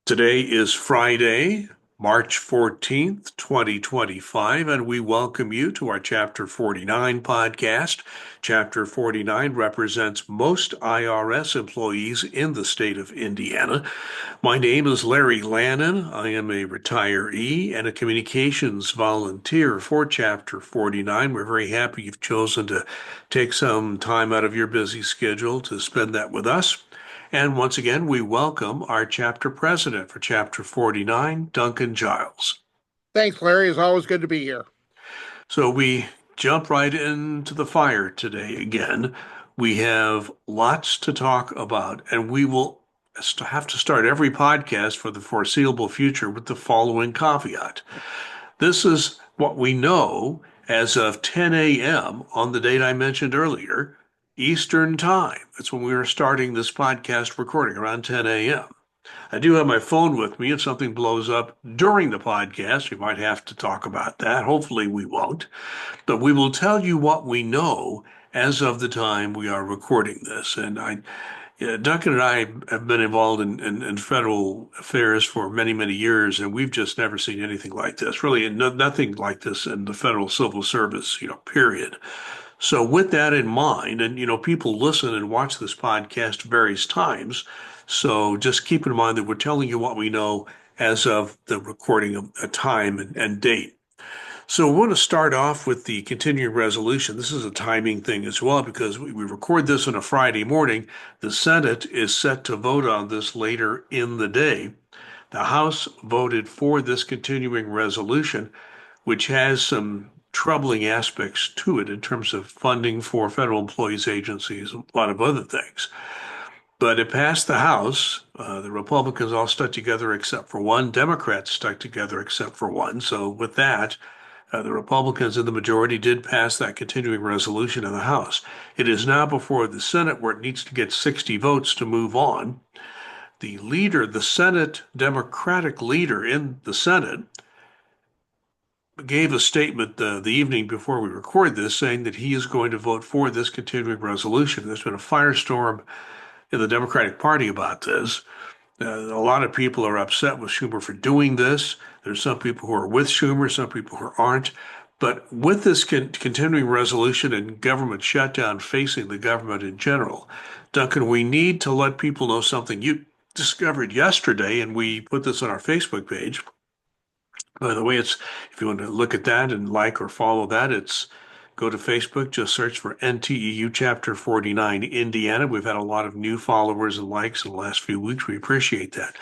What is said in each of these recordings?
Today is Friday, March 14th, 2025, and we welcome you to our Chapter 49 podcast. Chapter 49 represents most IRS employees in the state of Indiana. My name is Larry Lannan. I am a retiree and a communications volunteer for Chapter 49. We're very happy you've chosen to take some time out of your busy schedule to spend that with us. And once again, we welcome our chapter president for Chapter 49, Duncan Giles. Thanks, Larry. It's always good to be here. So we jump right into the fire today again. We have lots to talk about, and we will have to start every podcast for the foreseeable future with the following caveat. This is what we know as of 10 a.m. on the date I mentioned earlier, Eastern Time. That's when we were starting this podcast recording, around 10 a.m. I do have my phone with me. If something blows up during the podcast, we might have to talk about that. Hopefully, we won't. But we will tell you what we know as of the time we are recording this. Duncan and I have been involved in federal affairs for many, many years, and we've just never seen anything like this. Really, nothing like this in the federal civil service, period. So with that in mind, and people listen and watch this podcast various times. So just keep in mind that we're telling you what we know as of the recording of a time and date. So we want to start off with the continuing resolution. This is a timing thing as well because we record this on a Friday morning. The Senate is set to vote on this later in the day. The House voted for this continuing resolution, which has some troubling aspects to it in terms of funding for federal employees, agencies, a lot of other things. But it passed the House. The Republicans all stuck together except for one. Democrats stuck together except for one. So with that, the Republicans in the majority did pass that continuing resolution in the House. It is now before the Senate where it needs to get 60 votes to move on. The Senate Democratic leader in the Senate, gave a statement the evening before we record this saying that he is going to vote for this continuing resolution. There's been a firestorm in the Democratic Party about this. A lot of people are upset with Schumer for doing this. There's some people who are with Schumer, some people who aren't. But with this continuing resolution and government shutdown facing the government in general, Duncan, we need to let people know something you discovered yesterday, and we put this on our Facebook page. By the way, if you want to look at that and like or follow that, go to Facebook, just search for NTEU Chapter 49 Indiana. We've had a lot of new followers and likes in the last few weeks. We appreciate that.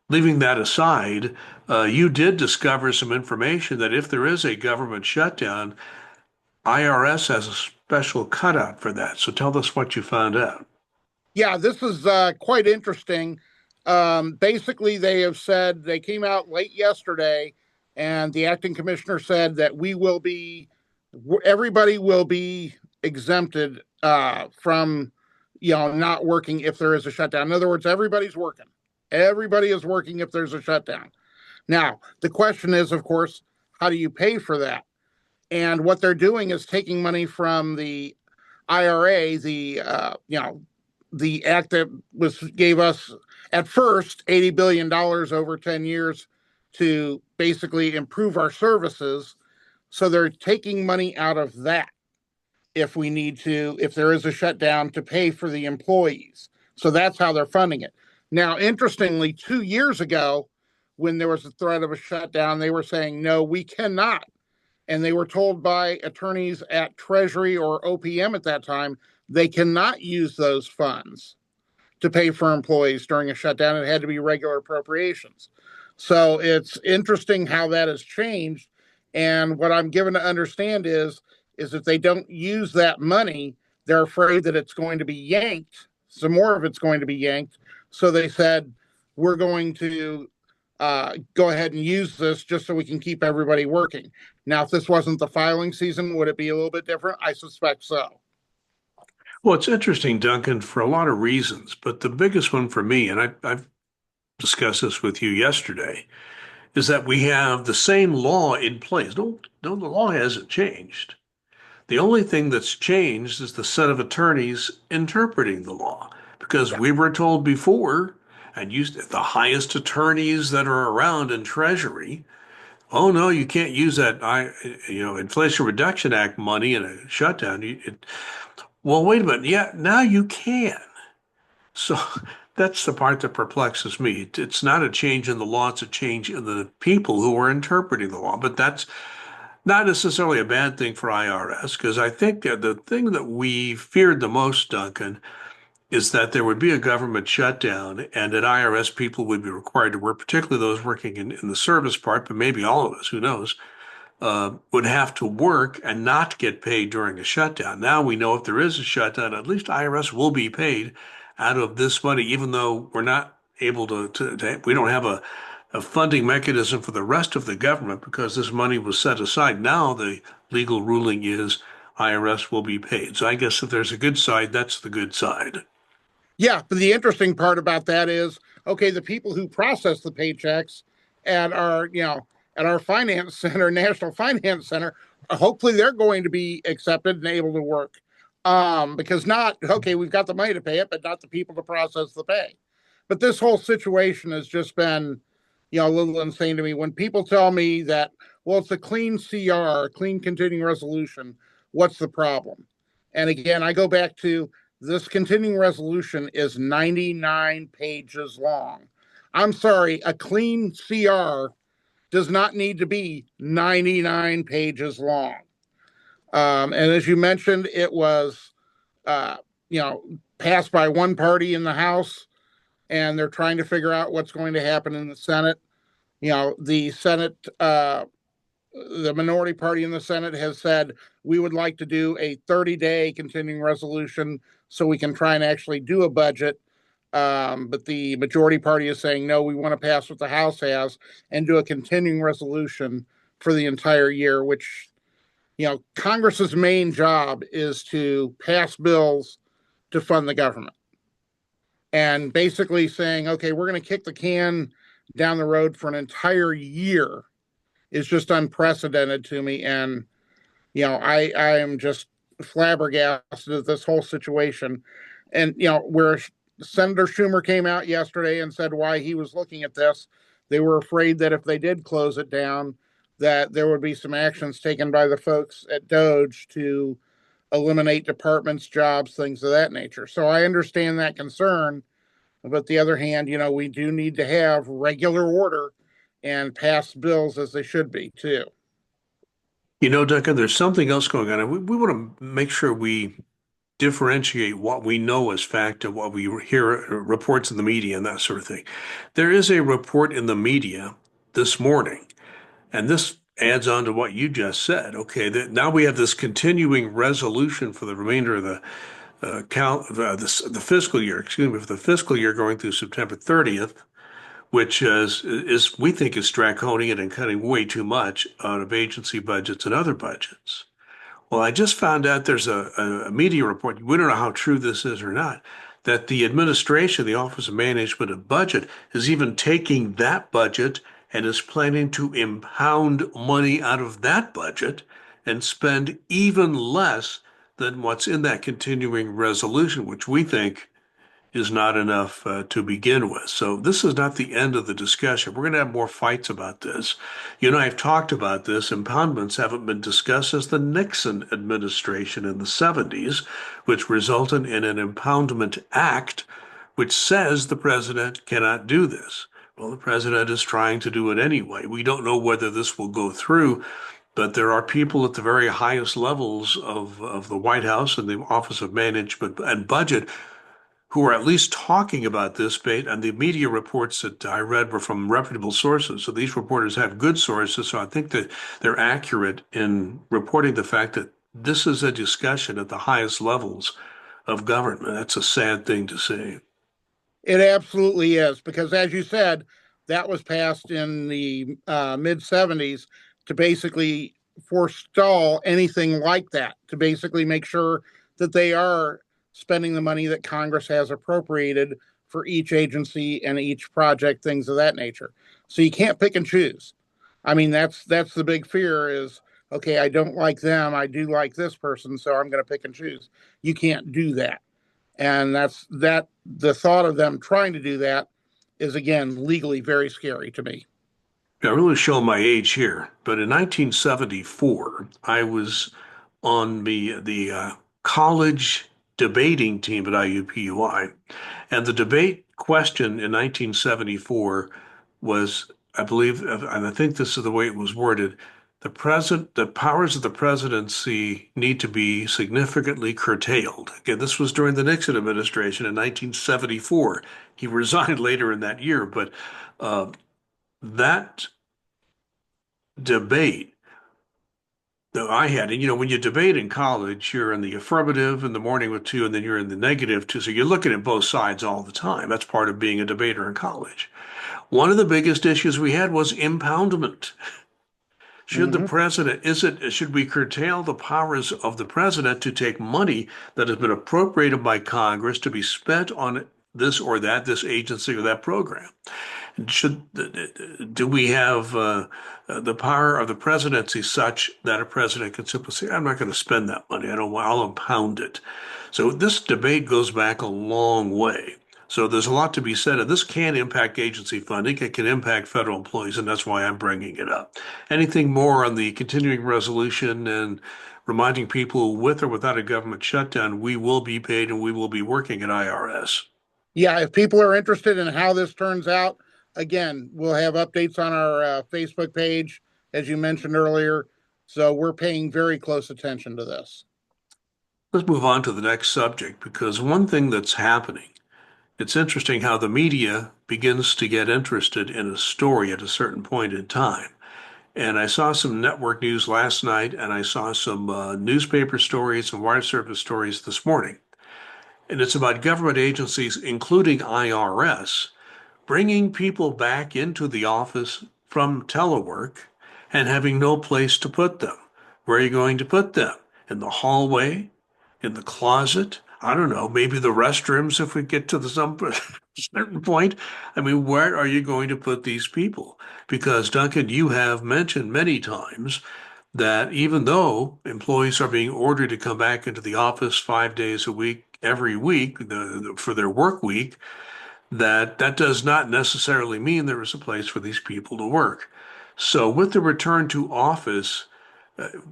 Leaving that aside, you did discover some information that if there is a government shutdown, IRS has a special cutout for that. So tell us what you found out. Yeah, this is quite interesting. Basically, they have said they came out late yesterday, and the acting commissioner said that everybody will be exempted from, not working if there is a shutdown. In other words, everybody's working. Everybody is working if there's a shutdown. Now, the question is, of course, how do you pay for that? And what they're doing is taking money from the IRA, the act that gave us at first $80 billion over 10 years to basically improve our services. So they're taking money out of that if there is a shutdown, to pay for the employees. So that's how they're funding it. Now, interestingly, 2 years ago, when there was a threat of a shutdown, they were saying, no, we cannot. And they were told by attorneys at Treasury or OPM at that time, they cannot use those funds to pay for employees during a shutdown. It had to be regular appropriations. So it's interesting how that has changed. And what I'm given to understand is if they don't use that money, they're afraid that it's going to be yanked. Some more of it's going to be yanked. So they said, we're going to go ahead and use this just so we can keep everybody working. Now, if this wasn't the filing season, would it be a little bit different? I suspect so. Well, it's interesting, Duncan, for a lot of reasons, but the biggest one for me, and I've discussed this with you yesterday, is that we have the same law in place. No, the law hasn't changed. The only thing that's changed is the set of attorneys interpreting the law, because Yeah. we were told before and use the highest attorneys that are around in Treasury. Oh no, you can't use that Inflation Reduction Act money in a shutdown. Well, wait a minute. Yeah, now you can. So that's the part that perplexes me. It's not a change in the law, it's a change in the people who are interpreting the law. But that's not necessarily a bad thing for IRS, because I think that the thing that we feared the most, Duncan, is that there would be a government shutdown and that IRS people would be required to work, particularly those working in the service part, but maybe all of us, who knows, would have to work and not get paid during a shutdown. Now we know if there is a shutdown, at least IRS will be paid out of this money, even though we're not able we don't have a funding mechanism for the rest of the government because this money was set aside. Now the legal ruling is IRS will be paid. So I guess if there's a good side, that's the good side. Yeah, but the interesting part about that is, okay, the people who process the paychecks at our, at our finance center, National Finance Center, hopefully they're going to be accepted and able to work. Because not, okay, we've got the money to pay it, but not the people to process the pay. But this whole situation has just been, a little insane to me. When people tell me that, well, it's a clean CR, clean continuing resolution, what's the problem? And again, I go back to this continuing resolution is 99 pages long. I'm sorry, a clean CR does not need to be 99 pages long. And as you mentioned, it was, uh, passed by one party in the House, and they're trying to figure out what's going to happen in the Senate. The Senate, the minority party in the Senate has said we would like to do a 30-day continuing resolution so we can try and actually do a budget. But the majority party is saying, no, we want to pass what the House has and do a continuing resolution for the entire year, which, Congress's main job is to pass bills to fund the government. And basically saying, okay, we're going to kick the can down the road for an entire year is just unprecedented to me. And, I am just flabbergasted at this whole situation. And, where Senator Schumer came out yesterday and said why he was looking at this, they were afraid that if they did close it down, that there would be some actions taken by the folks at Doge to eliminate departments, jobs, things of that nature. So I understand that concern. But the other hand, we do need to have regular order and pass bills as they should be too. Duncan, there's something else going on. And we want to make sure we differentiate what we know as fact and what we hear reports in the media and that sort of thing. There is a report in the media this morning, and this adds on to what you just said. Okay, that now we have this continuing resolution for the remainder of the fiscal year, excuse me, for the fiscal year going through September 30th, which is we think is draconian and cutting way too much out of agency budgets and other budgets. Well, I just found out there's a media report. We don't know how true this is or not, that the administration, the Office of Management and Budget, is even taking that budget and is planning to impound money out of that budget and spend even less than what's in that continuing resolution, which we think is not enough to begin with. So this is not the end of the discussion. We're going to have more fights about this. I've talked about this. Impoundments haven't been discussed since the Nixon administration in the 70s, which resulted in an Impoundment Act, which says the president cannot do this. Well, the president is trying to do it anyway. We don't know whether this will go through, but there are people at the very highest levels of the White House and the Office of Management and Budget who are at least talking about this debate, and the media reports that I read were from reputable sources. So these reporters have good sources. So I think that they're accurate in reporting the fact that this is a discussion at the highest levels of government. That's a sad thing to see. It absolutely is, because as you said, that was passed in the mid 70s to basically forestall anything like that, to basically make sure that they are spending the money that Congress has appropriated for each agency and each project, things of that nature. So you can't pick and choose. I mean, that's the big fear is, okay, I don't like them, I do like this person, so I'm going to pick and choose. You can't do that. And that's that the thought of them trying to do that is, again, legally very scary to me. I really show my age here, but in 1974, I was on the college debating team at IUPUI, and the debate question in 1974 was, I believe, and I think this is the way it was worded, the powers of the presidency need to be significantly curtailed. Again, this was during the Nixon administration in 1974. He resigned later in that year, but uh, that debate that I had, and when you debate in college, you're in the affirmative in the morning with two, and then you're in the negative two. So you're looking at both sides all the time. That's part of being a debater in college. One of the biggest issues we had was impoundment. Mm-hmm. Should we curtail the powers of the president to take money that has been appropriated by Congress to be spent on this or that, this agency or that program? Should do we have the power of the presidency such that a president can simply say, "I'm not going to spend that money. I don't want. I'll impound it." So this debate goes back a long way. So there's a lot to be said, and this can impact agency funding. It can impact federal employees, and that's why I'm bringing it up. Anything more on the continuing resolution and reminding people with or without a government shutdown, we will be paid and we will be working at IRS. Yeah, if people are interested in how this turns out, again, we'll have updates on our Facebook page, as you mentioned earlier. So we're paying very close attention to this. Let's move on to the next subject because one thing that's happening, it's interesting how the media begins to get interested in a story at a certain point in time. And I saw some network news last night, and I saw some newspaper stories and wire service stories this morning. And it's about government agencies, including IRS, bringing people back into the office from telework and having no place to put them. Where are you going to put them? In the hallway? In the closet? I don't know, maybe the restrooms if we get to the some certain point. I mean, where are you going to put these people? Because Duncan, you have mentioned many times that even though employees are being ordered to come back into the office 5 days a week, every week for their work week, that does not necessarily mean there is a place for these people to work. So with the return to office,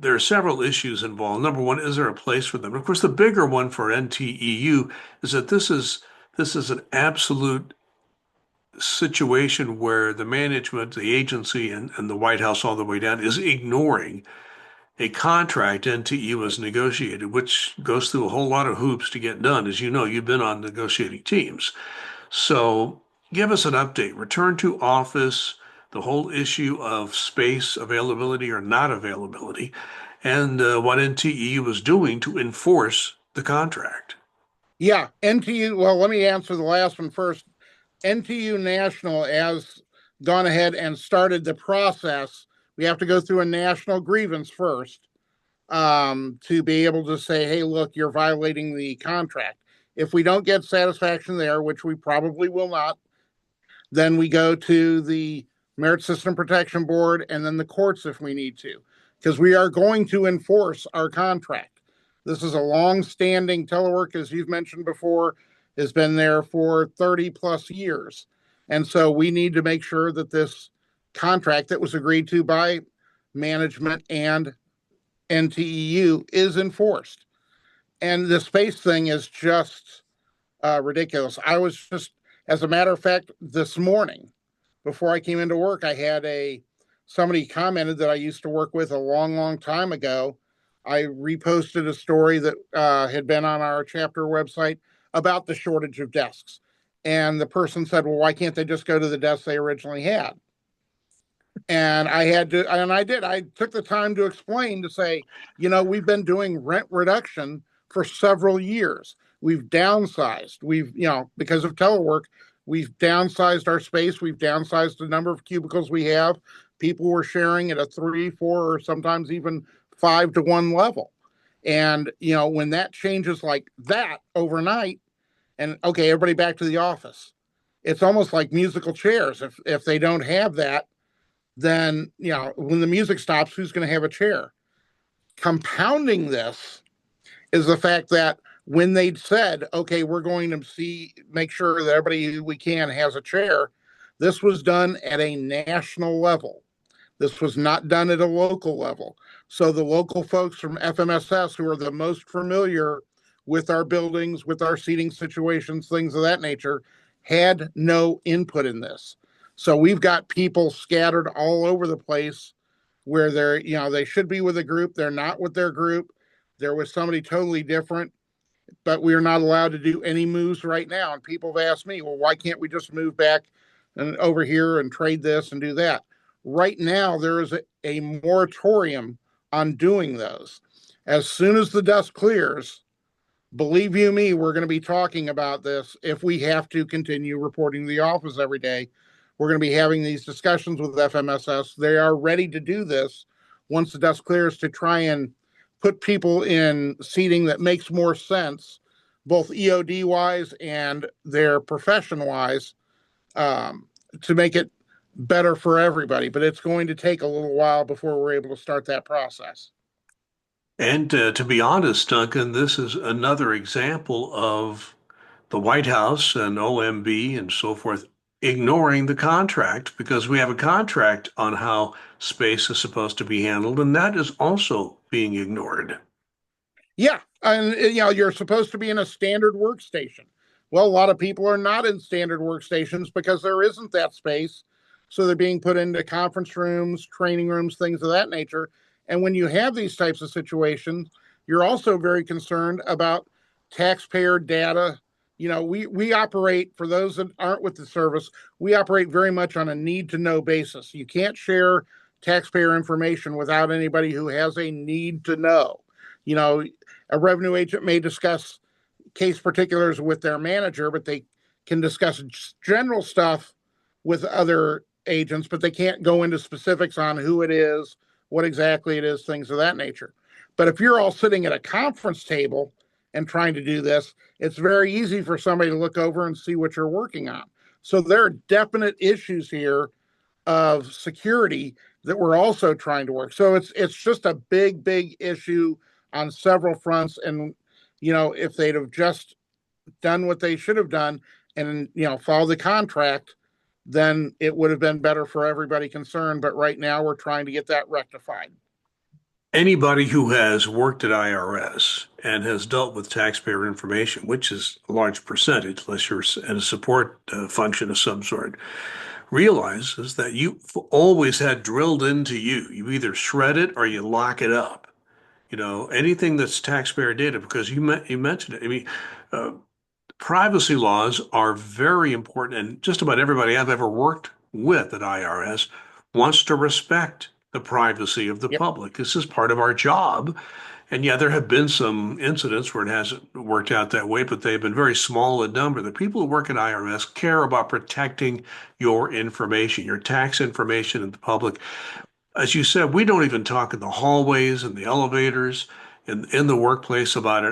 there are several issues involved. Number one, is there a place for them? Of course, the bigger one for NTEU is that this is an absolute situation where the management, the agency, and the White House all the way down is ignoring a contract NTEU has negotiated, which goes through a whole lot of hoops to get done. As you know, you've been on negotiating teams. So give us an update. Return to office, the whole issue of space availability or not availability, and what NTEU was doing to enforce the contract. Yeah, NTU. Well, let me answer the last one first. NTU National has gone ahead and started the process. We have to go through a national grievance first to be able to say, hey, look, you're violating the contract. If we don't get satisfaction there, which we probably will not, then we go to the Merit System Protection Board and then the courts if we need to, because we are going to enforce our contract. This is a long-standing telework, as you've mentioned before, has been there for 30 plus years. And so we need to make sure that this contract that was agreed to by management and NTEU is enforced. And the space thing is just ridiculous. I was just, as a matter of fact, this morning before I came into work, I had somebody commented that I used to work with a long, long time ago. I reposted a story that had been on our chapter website about the shortage of desks. And the person said, well, why can't they just go to the desks they originally had? And I did. I took the time to explain to say, we've been doing rent reduction for several years. We've downsized. Because of telework, we've downsized our space. We've downsized the number of cubicles we have. People were sharing at a 3, 4, or sometimes even 5-to-1 level. And, when that changes like that overnight, and okay, everybody back to the office, it's almost like musical chairs. If they don't have that, then, when the music stops, who's going to have a chair? Compounding this is the fact that when they said, okay, we're going to make sure that everybody we can has a chair, This was done at a national level. This was not done at a local level. So the local folks from FMSS, who are the most familiar with our buildings, with our seating situations, things of that nature, had no input in this. So we've got people scattered all over the place where they should be with a group, they're not with their group. There was somebody totally different, but we are not allowed to do any moves right now. And people have asked me, well, why can't we just move back and over here and trade this and do that? Right now, there is a moratorium on doing those. As soon as the dust clears, believe you me, we're going to be talking about this if we have to continue reporting to the office every day. We're going to be having these discussions with FMSS. They are ready to do this once the dust clears to try and put people in seating that makes more sense, both EOD wise and their profession wise, to make it better for everybody. But it's going to take a little while before we're able to start that process. And to be honest, Duncan, this is another example of the White House and OMB and so forth ignoring the contract because we have a contract on how space is supposed to be handled, and that is also being ignored. Yeah, and you're supposed to be in a standard workstation. Well, a lot of people are not in standard workstations because there isn't that space. So they're being put into conference rooms, training rooms, things of that nature. And when you have these types of situations, you're also very concerned about taxpayer data. We operate, for those that aren't with the service, we operate very much on a need to know basis. You can't share taxpayer information without anybody who has a need to know. You know, a revenue agent may discuss case particulars with their manager, but they can discuss general stuff with other agents, but they can't go into specifics on who it is, what exactly it is, things of that nature. But if you're all sitting at a conference table and trying to do this, it's very easy for somebody to look over and see what you're working on. So there are definite issues here of security that we're also trying to work. So it's just a big issue on several fronts. And if they'd have just done what they should have done and follow the contract, then it would have been better for everybody concerned. But right now we're trying to get that rectified. Anybody who has worked at IRS and has dealt with taxpayer information, which is a large percentage, unless you're in a support function of some sort, realizes that you've always had drilled into you. You either shred it or you lock it up. Anything that's taxpayer data, because you mentioned it. I mean, uh, privacy laws are very important, and just about everybody I've ever worked with at IRS wants to respect the privacy of the Yep. public. This is part of our job. And yeah, there have been some incidents where it hasn't worked out that way, but they've been very small in number. The people who work at IRS care about protecting your information, your tax information in the public. As you said, we don't even talk in the hallways and the elevators in the workplace about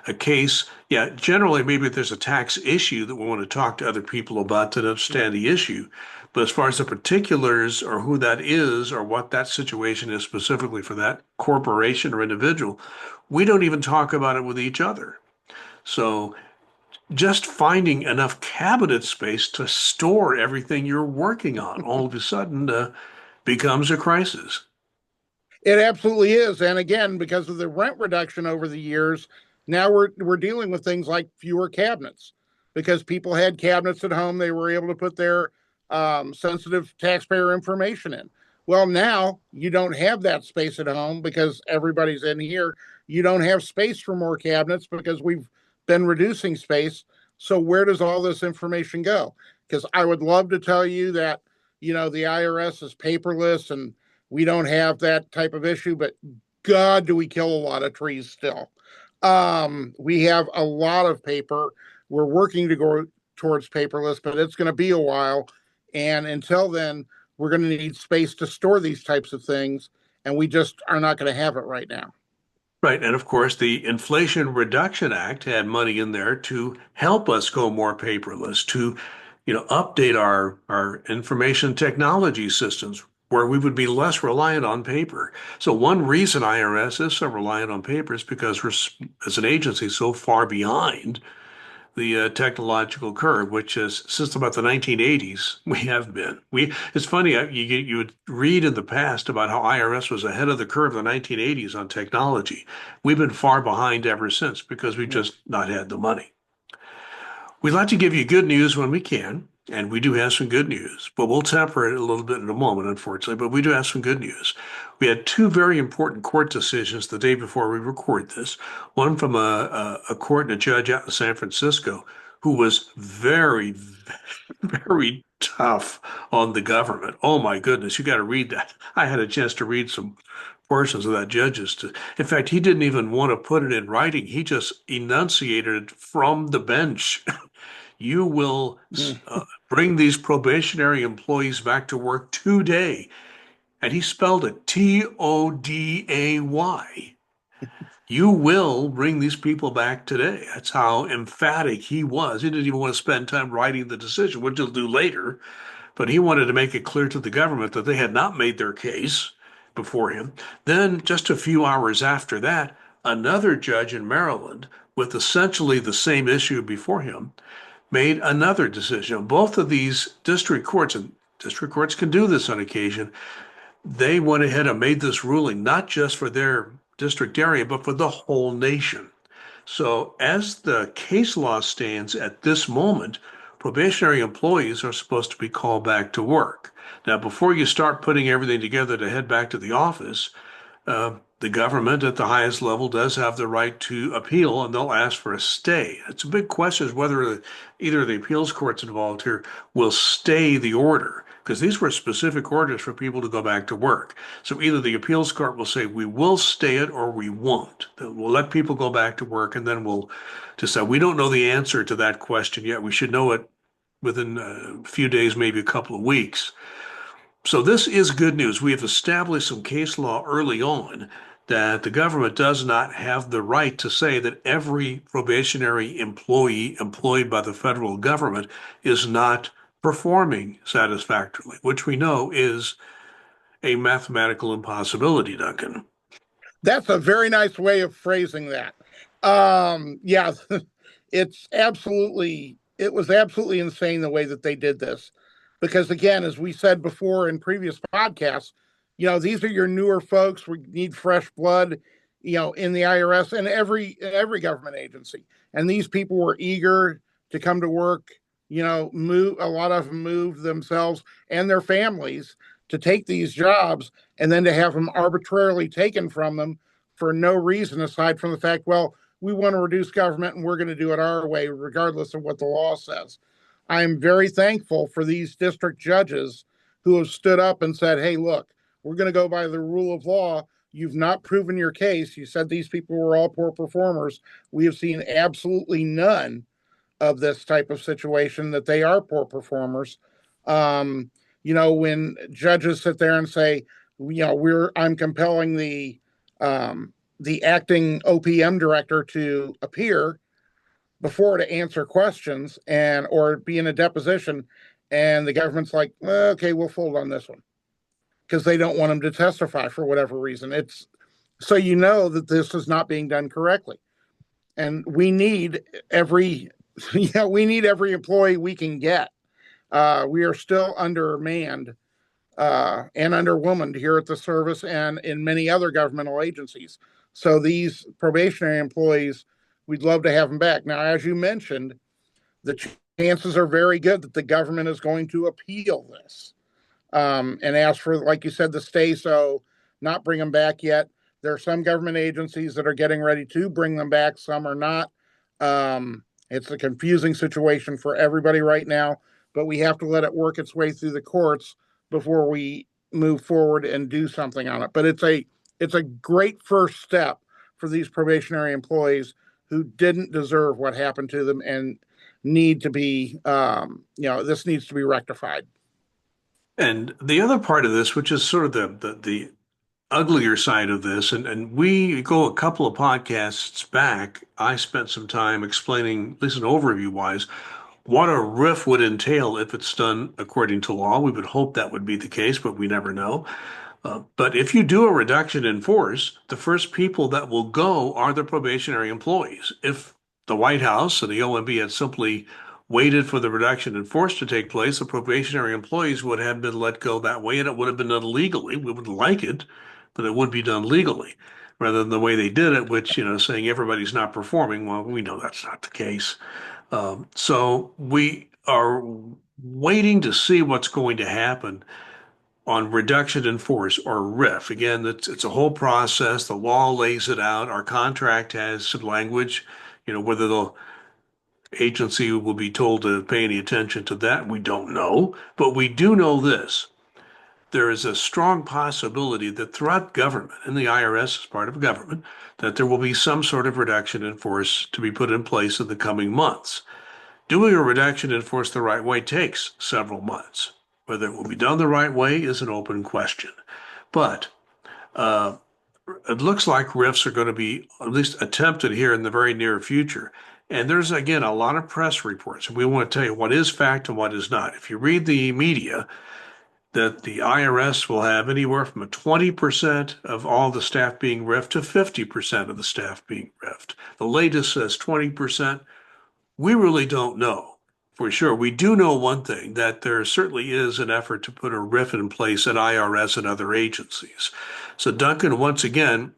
a case. Yeah, generally, maybe if there's a tax issue that we want to talk to other people about to understand the issue. But as far as the particulars or who that is or what that situation is specifically for that corporation or individual, we don't even talk about it with each other. So just finding enough cabinet space to store everything you're working on all of a sudden becomes a crisis. It absolutely is. And again, because of the rent reduction over the years, now we're dealing with things like fewer cabinets because people had cabinets at home they were able to put their sensitive taxpayer information in. Well, now you don't have that space at home because everybody's in here. You don't have space for more cabinets because we've been reducing space. So where does all this information go? Because I would love to tell you that, the IRS is paperless and we don't have that type of issue, but God, do we kill a lot of trees still? We have a lot of paper. We're working to go towards paperless, but it's going to be a while. And until then, we're going to need space to store these types of things. And we just are not going to have it right now. Right. And of course, the Inflation Reduction Act had money in there to help us go more paperless, to, update our information technology systems where we would be less reliant on paper. So one reason IRS is so reliant on paper is because we're, as an agency, so far behind the technological curve, which is since about the 1980s, we have been. It's funny, you would read in the past about how IRS was ahead of the curve in the 1980s on technology. We've been far behind ever since because we've Yeah. just not had the money. We'd like to give you good news when we can, and we do have some good news, but we'll temper it a little bit in a moment, unfortunately. But we do have some good news. We had two very important court decisions the day before we record this. One from a court and a judge out in San Francisco who was very, very tough on the government. Oh my goodness, you got to read that. I had a chance to read some portions of that in fact, he didn't even want to put it in writing. He just enunciated it from the bench. You will Mm. bring these probationary employees back to work today. And he spelled it Today. You will bring these people back today. That's how emphatic he was. He didn't even want to spend time writing the decision, which he'll do later. But he wanted to make it clear to the government that they had not made their case before him. Then, just a few hours after that, another judge in Maryland, with essentially the same issue before him, made another decision. Both of these district courts, and district courts can do this on occasion, they went ahead and made this ruling not just for their district area, but for the whole nation. So, as the case law stands at this moment, probationary employees are supposed to be called back to work. Now, before you start putting everything together to head back to the office, the government at the highest level does have the right to appeal, and they'll ask for a stay. It's a big question is whether either of the appeals courts involved here will stay the order, because these were specific orders for people to go back to work. So either the appeals court will say we will stay it or we won't. We'll let people go back to work, and then we'll decide. We don't know the answer to that question yet. We should know it within a few days, maybe a couple of weeks. So this is good news. We have established some case law early on that the government does not have the right to say that every probationary employee employed by the federal government is not performing satisfactorily, which we know is a mathematical impossibility, Duncan. That's a very nice way of phrasing that. Yeah, it was absolutely insane the way that they did this. Because again, as we said before in previous podcasts, these are your newer folks. We need fresh blood, in the IRS and every government agency. And these people were eager to come to work, move a lot of them moved themselves and their families to take these jobs and then to have them arbitrarily taken from them for no reason aside from the fact, well, we want to reduce government and we're going to do it our way, regardless of what the law says. I am very thankful for these district judges who have stood up and said, hey, look, we're going to go by the rule of law. You've not proven your case. You said these people were all poor performers. We have seen absolutely none of this type of situation that they are poor performers. When judges sit there and say, I'm compelling the acting OPM director to appear before to answer questions and or be in a deposition, and the government's like, well, okay, we'll fold on this one because they don't want him to testify for whatever reason. It's so that this is not being done correctly, and we need every we need every employee we can get. We are still undermanned and underwomaned here at the service and in many other governmental agencies. So these probationary employees, we'd love to have them back. Now, as you mentioned, the chances are very good that the government is going to appeal this and ask for, like you said, the stay, so not bring them back yet. There are some government agencies that are getting ready to bring them back. Some are not. It's a confusing situation for everybody right now, but we have to let it work its way through the courts before we move forward and do something on it. But it's a great first step for these probationary employees who didn't deserve what happened to them and need to be, this needs to be rectified. And the other part of this, which is sort of the uglier side of this, and we go a couple of podcasts back, I spent some time explaining, at least an overview wise, what a RIF would entail if it's done according to law. We would hope that would be the case, but we never know. But if you do a reduction in force, the first people that will go are the probationary employees. If the White House and the OMB had simply waited for the reduction in force to take place, the probationary employees would have been let go that way, and it would have been done legally. We wouldn't like it, but it would be done legally rather than the way they did it, which, saying everybody's not performing. Well, we know that's not the case. So we are waiting to see what's going to happen on reduction in force or RIF. Again, it's a whole process. The law lays it out. Our contract has some language, whether the agency will be told to pay any attention to that, we don't know. But we do know this. There is a strong possibility that throughout government, and the IRS is part of government, that there will be some sort of reduction in force to be put in place in the coming months. Doing a reduction in force the right way takes several months. Whether it will be done the right way is an open question. But uh, it looks like RIFs are going to be at least attempted here in the very near future. And there's, again, a lot of press reports. We want to tell you what is fact and what is not. If you read the media, that the IRS will have anywhere from a 20% of all the staff being RIFed to 50% of the staff being RIFed. The latest says 20%. We really don't know for sure. We do know one thing, that there certainly is an effort to put a RIF in place at IRS and other agencies. So, Duncan, once again,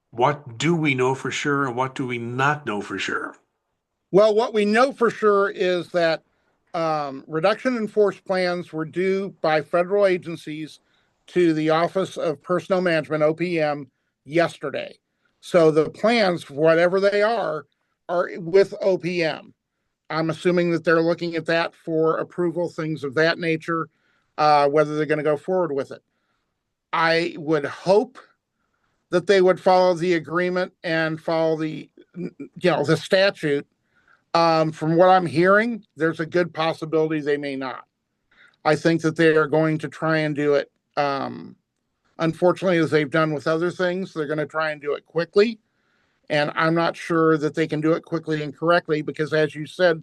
what do we know for sure and what do we not know for sure? Well, what we know for sure is that reduction in force plans were due by federal agencies to the Office of Personnel Management, OPM, yesterday. So the plans, whatever they are with OPM. I'm assuming that they're looking at that for approval, things of that nature, whether they're going to go forward with it. I would hope that they would follow the agreement and follow the statute. From what I'm hearing, there's a good possibility they may not. I think that they are going to try and do it. Unfortunately, as they've done with other things, they're going to try and do it quickly. And I'm not sure that they can do it quickly and correctly because, as you said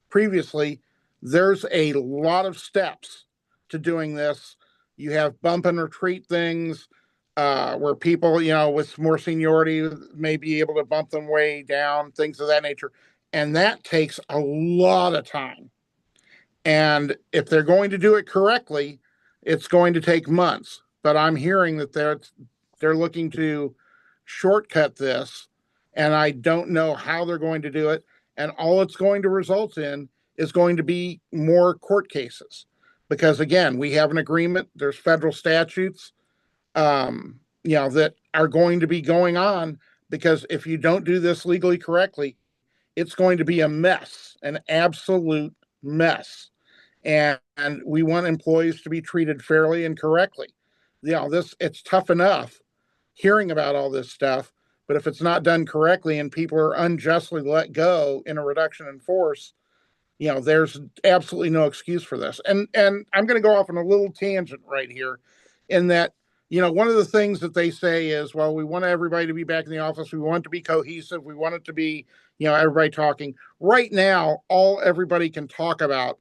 previously, there's a lot of steps to doing this. You have bump and retreat things where people, with more seniority may be able to bump them way down, things of that nature. And that takes a lot of time. And if they're going to do it correctly, it's going to take months. But I'm hearing that they're looking to shortcut this, and I don't know how they're going to do it. And all it's going to result in is going to be more court cases. Because again, we have an agreement, there's federal statutes, that are going to be going on, because if you don't do this legally correctly, it's going to be a mess, an absolute mess. And we want employees to be treated fairly and correctly. It's tough enough hearing about all this stuff, but if it's not done correctly and people are unjustly let go in a reduction in force, there's absolutely no excuse for this. And I'm going to go off on a little tangent right here, in that, one of the things that they say is, well, we want everybody to be back in the office. We want it to be cohesive. We want it to be, everybody talking. Right now, all everybody can talk about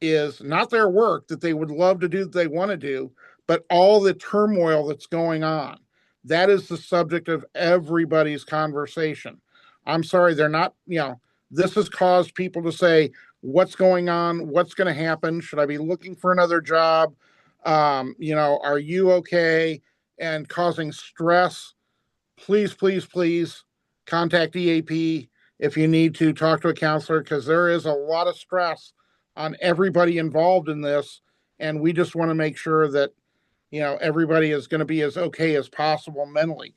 is not their work that they would love to do, that they want to do, but all the turmoil that's going on. That is the subject of everybody's conversation. I'm sorry, they're not, this has caused people to say, what's going on? What's going to happen? Should I be looking for another job? Are you okay? And causing stress. Please, please, please contact EAP if you need to talk to a counselor, because there is a lot of stress on everybody involved in this. And we just want to make sure that, everybody is going to be as okay as possible mentally.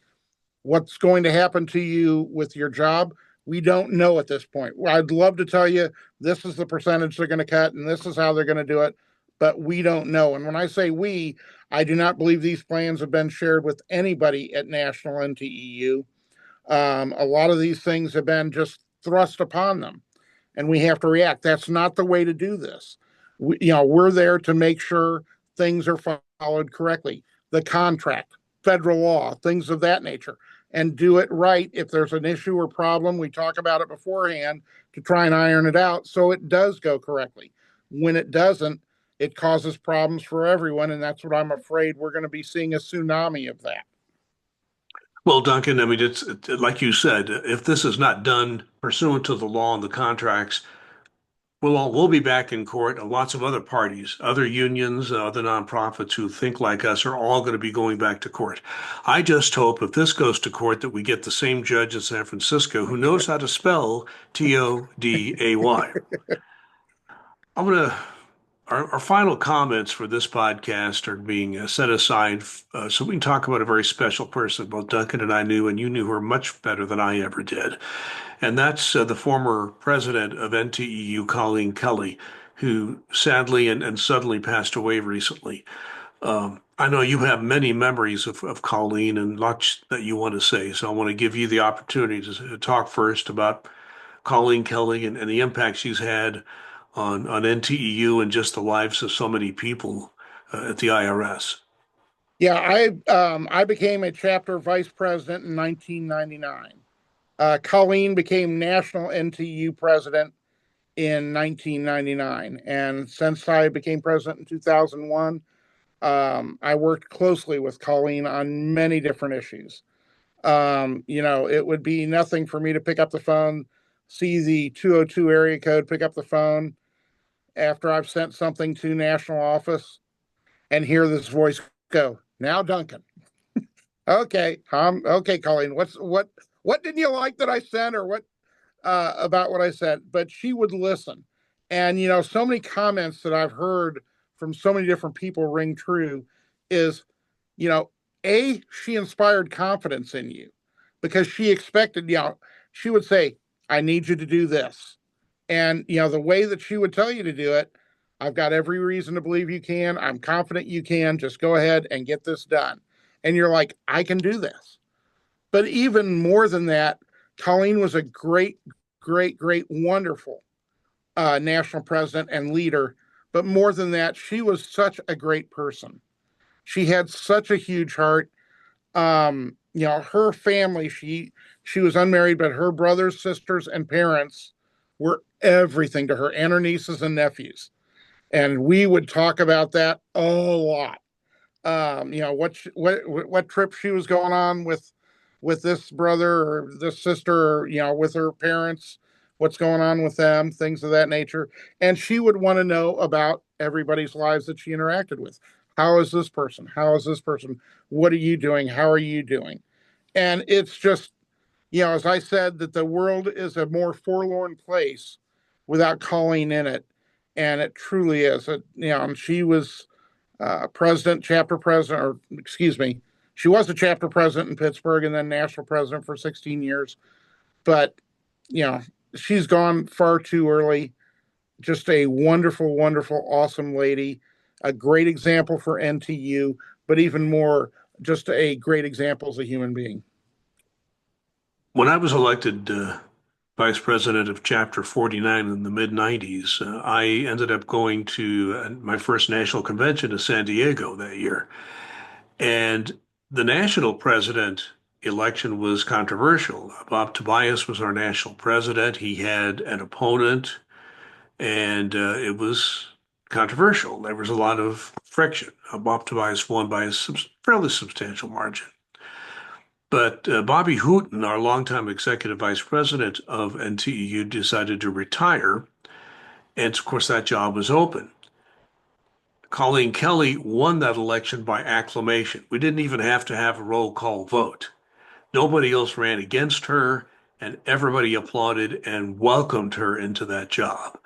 What's going to happen to you with your job? We don't know at this point. I'd love to tell you this is the percentage they're going to cut and this is how they're going to do it, but we don't know. And when I say we, I do not believe these plans have been shared with anybody at National NTEU. A lot of these things have been just thrust upon them, and we have to react. That's not the way to do this. We're there to make sure things are followed correctly. The contract, federal law, things of that nature, and do it right. If there's an issue or problem, we talk about it beforehand to try and iron it out so it does go correctly. When it doesn't, it causes problems for everyone, and that's what I'm afraid we're going to be seeing, a tsunami of that. Well, Duncan, I mean, like you said, if this is not done pursuant to the law and the contracts, we'll be back in court, and lots of other parties, other unions, other nonprofits who think like us are all going to be going back to court. I just hope if this goes to court that we get the same judge in San Francisco who knows how to spell Today. I'm going to our final comments for this podcast are being set aside so we can talk about a very special person both Duncan and I knew, and you knew her much better than I ever did. And that's the former president of NTEU, Colleen Kelly, who sadly and suddenly passed away recently. I know you have many memories of Colleen and lots that you want to say, so I want to give you the opportunity to talk first about Colleen Kelly and the impact she's had on NTEU and just the lives of so many people at the IRS. Yeah, I became a chapter vice president in 1999. Colleen became national NTU president in 1999, and since I became president in 2001, I worked closely with Colleen on many different issues. It would be nothing for me to pick up the phone, see the 202 area code, pick up the phone after I've sent something to national office and hear this voice go, "Now, Duncan." Okay, okay, Colleen. What didn't you like that I sent, or what about what I said? But she would listen, and so many comments that I've heard from so many different people ring true. Is you know, she inspired confidence in you because she expected. She would say, "I need you to do this," and the way that she would tell you to do it, I've got every reason to believe you can. I'm confident you can. Just go ahead and get this done. And you're like, I can do this. But even more than that, Colleen was a great, great, great, wonderful national president and leader. But more than that, she was such a great person. She had such a huge heart. Her family, she was unmarried, but her brothers, sisters, and parents were everything to her, and her nieces and nephews. And we would talk about that a lot. What trip she was going on with this brother or this sister, or with her parents, what's going on with them, things of that nature. And she would want to know about everybody's lives that she interacted with. How is this person? How is this person? What are you doing? How are you doing? And it's just, as I said, that the world is a more forlorn place without Colleen in it. And it truly is. And she was chapter president, or excuse me, she was a chapter president in Pittsburgh and then national president for 16 years. But, you know, she's gone far too early. Just a wonderful, wonderful, awesome lady, a great example for NTU, but even more, just a great example as a human being. When I was elected vice president of Chapter 49 in the mid 90s, I ended up going to my first national convention to San Diego that year. And the national president election was controversial. Bob Tobias was our national president. He had an opponent, and it was controversial. There was a lot of friction. Bob Tobias won by a fairly substantial margin. But Bobby Hooton, our longtime executive vice president of NTEU, decided to retire. And of course, that job was open. Colleen Kelly won that election by acclamation. We didn't even have to have a roll call vote. Nobody else ran against her, and everybody applauded and welcomed her into that job.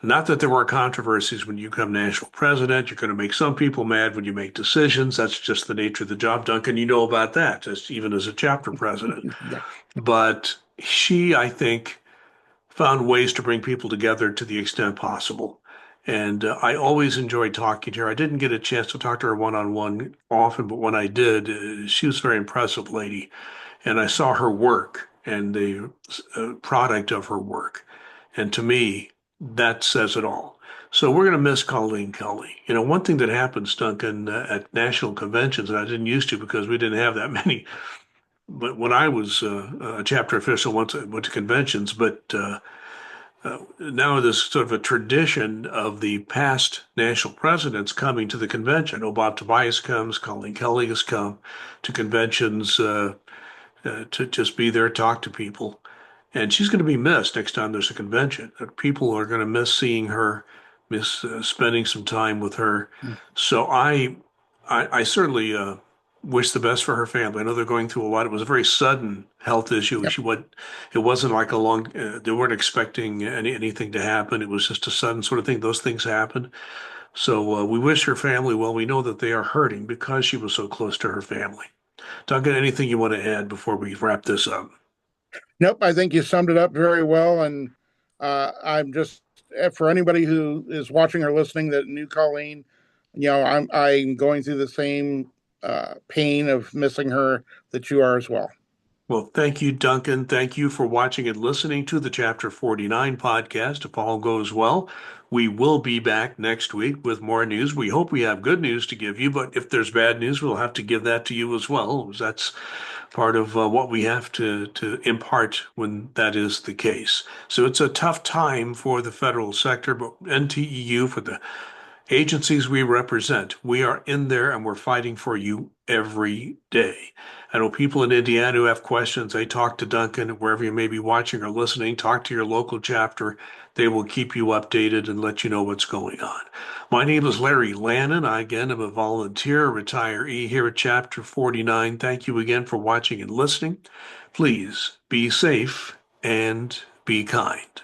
Not that there weren't controversies when you become national president. You're going to make some people mad when you make decisions. That's just the nature of the job, Duncan. You know about that, just even as a chapter president. Yeah. But she, I think, found ways to bring people together to the extent possible. And I always enjoyed talking to her. I didn't get a chance to talk to her one-on-one often, but when I did, she was a very impressive lady. And I saw her work and the product of her work. And to me, that says it all. So we're going to miss Colleen Kelly. One thing that happens, Duncan, at national conventions, and I didn't used to because we didn't have that many, but when I was a chapter official, went to conventions, but now there's sort of a tradition of the past national presidents coming to the convention. Oh, Bob Tobias comes, Colleen Kelly has come to conventions. to just be there, talk to people. And she's going to be missed next time there's a convention. People are going to miss seeing her, miss spending some time with her. So I certainly wish the best for her family. I know they're going through a lot. It was a very sudden health issue. Yep. It wasn't like a long, they weren't expecting anything to happen. It was just a sudden sort of thing. Those things happen. So we wish her family well. We know that they are hurting because she was so close to her family. Duncan, anything you want to add before we wrap this up? Nope, I think you summed it up very well. And I'm just, for anybody who is watching or listening that knew Colleen, I'm going through the same pain of missing her that you are as well. Well, thank you, Duncan. Thank you for watching and listening to the Chapter 49 podcast. If all goes well, we will be back next week with more news. We hope we have good news to give you, but if there's bad news, we'll have to give that to you as well. That's part of what we have to impart when that is the case. So it's a tough time for the federal sector, but NTEU, for the agencies we represent, we are in there and we're fighting for you every day. I know people in Indiana who have questions. They talk to Duncan, wherever you may be watching or listening, talk to your local chapter. They will keep you updated and let you know what's going on. My name is Larry Lannan. I, again, am a volunteer retiree here at Chapter 49. Thank you again for watching and listening. Please be safe and be kind.